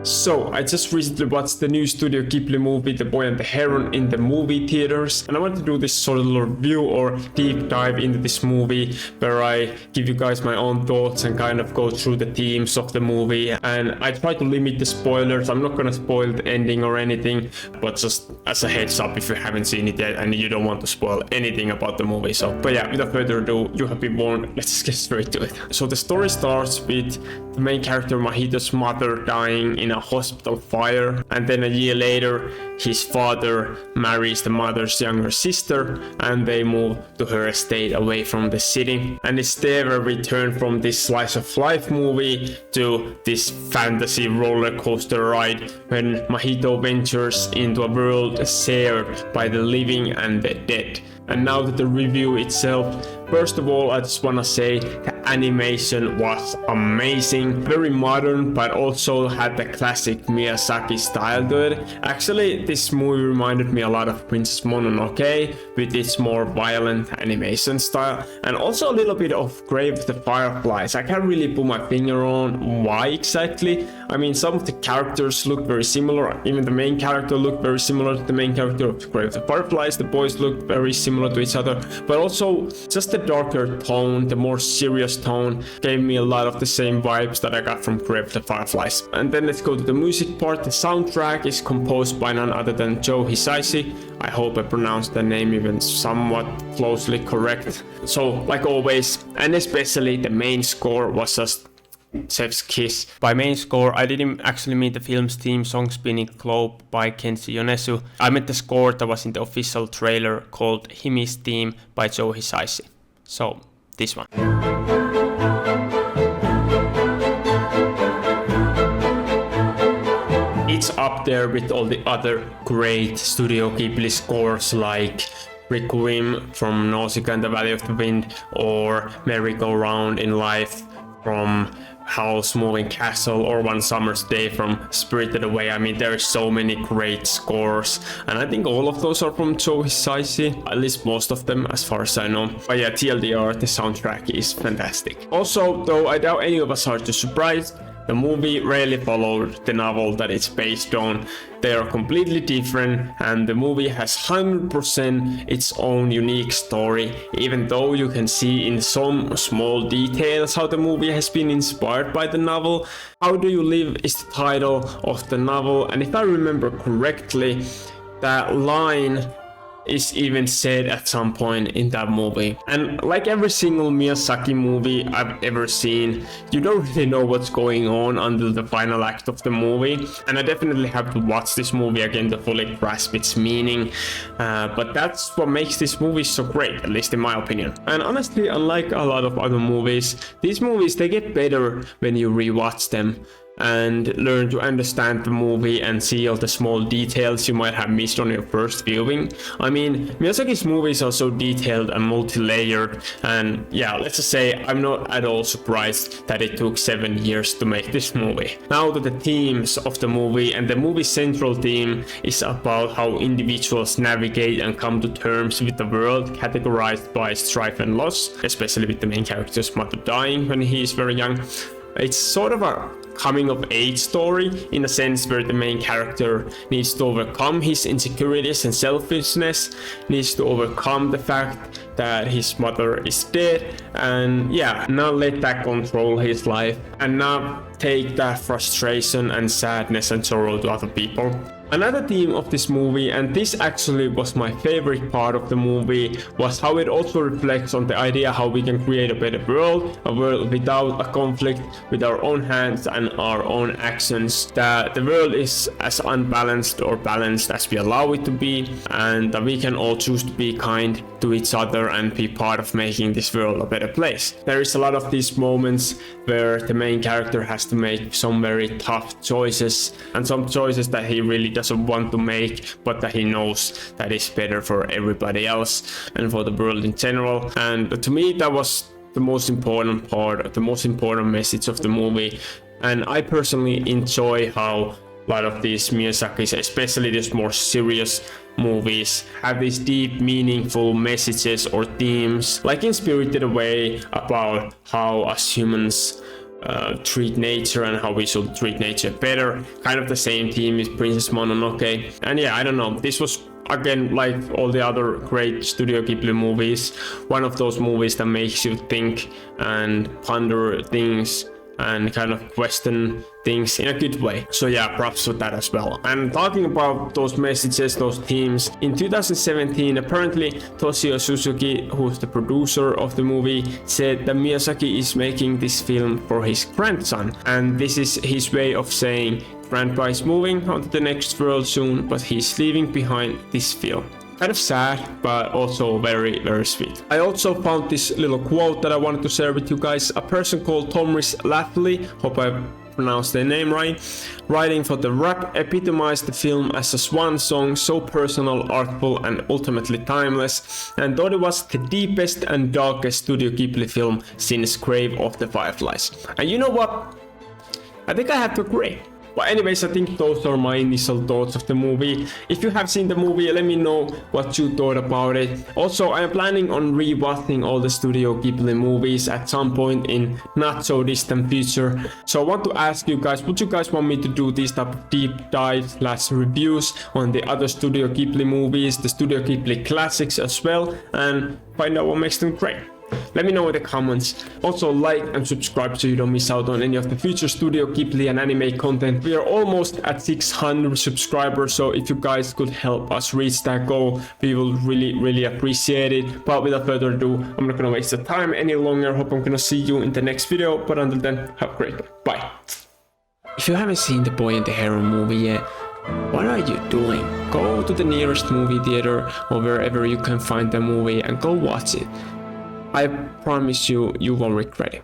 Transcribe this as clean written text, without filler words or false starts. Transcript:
So, I just recently watched the new Studio Ghibli movie, The Boy and the Heron, in the movie theaters, and I want to do this sort of review or deep dive into this movie where I give you guys my own thoughts and kind of go through the themes of the movie. And I try to limit the spoilers. I'm not gonna spoil the ending or anything, but just as a heads up if you haven't seen it yet and you don't want to spoil anything about the movie. So, but yeah, without further ado, you have been warned. Let's just get straight to it. So the story starts with the main character Mahito's mother dying in a hospital fire, and then a year later his father marries the mother's younger sister and they move to her estate away from the city. And it's there where we turn from this slice of life movie to this fantasy roller coaster ride when Mahito ventures into a world shared by the living and the dead. And now to the review itself. First of all, I just wanna say the animation was amazing. Very modern, but also had the classic Miyazaki style to it. Actually, this movie reminded me a lot of Princess Mononoke with its more violent animation style. And also a little bit of Grave of the Fireflies. I can't really put my finger on why exactly. I mean, some of the characters look very similar. Even the main character looked very similar to the main character of Grave of the Fireflies. The boys looked very similar to each other. But also, just the darker tone, the more serious tone, gave me a lot of the same vibes that I got from Grave of the Fireflies. And then let's go to the music part. The soundtrack is composed by none other than Joe Hisaishi. I hope I pronounced the name even somewhat closely correct. So, like always, and especially the main score was just chef's kiss. By main score, I didn't actually mean the film's theme song Spinning Globe by Kenji Yonezu. I meant the score that was in the official trailer called Himi's Theme by Joe Hisaishi. So, this one. It's up there with all the other great Studio Ghibli scores like Requiem from Nausicaa and the Valley of the Wind or Merry-Go-Round in Life from Howl's Moving Castle or One Summer's Day from Spirited Away. I mean, there are so many great scores, and I think all of those are from Joe Hisaishi, at least most of them as far as I know. But yeah, TLDR, the soundtrack is fantastic. Also, though I doubt any of us are too surprised, the movie rarely followed the novel that it's based on. They are completely different, and the movie has 100% its own unique story, even though you can see in some small details how the movie has been inspired by the novel. How Do You Live is the title of the novel, and if I remember correctly, that line is even said at some point in that movie. And like every single Miyazaki movie I've ever seen, you don't really know what's going on until the final act of the movie, and I definitely have to watch this movie again to fully grasp its meaning, but that's what makes this movie so great, at least in my opinion. And honestly, unlike a lot of other movies, these movies, they get better when you rewatch them and learn to understand the movie and see all the small details you might have missed on your first viewing. I mean, Miyazaki's movies are so detailed and multi-layered, and yeah, let's just say I'm not at all surprised that it took 7 years to make this movie. Now to the themes of the movie, and the movie's central theme is about how individuals navigate and come to terms with the world categorized by strife and loss, especially with the main character's mother dying when he is very young. It's sort of a coming of age story in a sense where the main character needs to overcome his insecurities and selfishness, needs to overcome the fact that his mother is dead, and yeah, not let that control his life and not take that frustration and sadness and sorrow to other people. Another theme of this movie, and this actually was my favorite part of the movie, was how it also reflects on the idea how we can create a better world, a world without a conflict, with our own hands and our own actions, that the world is as unbalanced or balanced as we allow it to be, and that we can all choose to be kind to each other and be part of making this world a better place. There is a lot of these moments where the main character has to make some very tough choices, and some choices that he really doesn't want to make, but that he knows that is better for everybody else and for the world in general. And to me, that was the most important part, the most important message of the movie. And I personally enjoy how a lot of these Miyazaki's, especially these more serious movies, have these deep, meaningful messages or themes, like in Spirited Away, about how us humans treat nature and how we should treat nature better. Kind of the same theme is Princess Mononoke. And yeah, I don't know, this was again, like all the other great Studio Ghibli movies, one of those movies that makes you think and ponder things and kind of question things in a good way. So yeah, props for that as well. And talking about those messages, those themes, in 2017 apparently Toshio Suzuki, who's the producer of the movie, said that Miyazaki is making this film for his grandson, and this is his way of saying grandpa is moving on to the next world soon, but he's leaving behind this film. Kind of sad, but also very, very sweet. I also found this little quote that I wanted to share with you guys. A person called Thomas Latley, hope I pronounced their name right, writing for The Wrap, epitomized the film as a swan song, so personal, artful, and ultimately timeless, and thought it was the deepest and darkest Studio Ghibli film since Grave of the Fireflies. And you know what? I think I have to agree. But anyways, I think those are my initial thoughts of the movie. If you have seen the movie, let me know what you thought about it. Also, I am planning on rewatching all the Studio Ghibli movies at some point in not so distant future. So I want to ask you guys, would you guys want me to do these type of deep dive / reviews on the other Studio Ghibli movies, the Studio Ghibli classics as well, and find out what makes them great? Let me know in the comments. Also like and subscribe so you don't miss out on any of the future Studio Ghibli and anime content. We are almost at 600 subscribers, so if you guys could help us reach that goal, we will really appreciate it. But without further ado, I'm not gonna waste the time any longer. Hope I'm gonna see you in the next video, but until then, have a great day. Bye. If you haven't seen the Boy and the Heron movie yet, what are you doing? Go to the nearest movie theater or wherever you can find the movie and go watch it. I promise you, you won't regret it.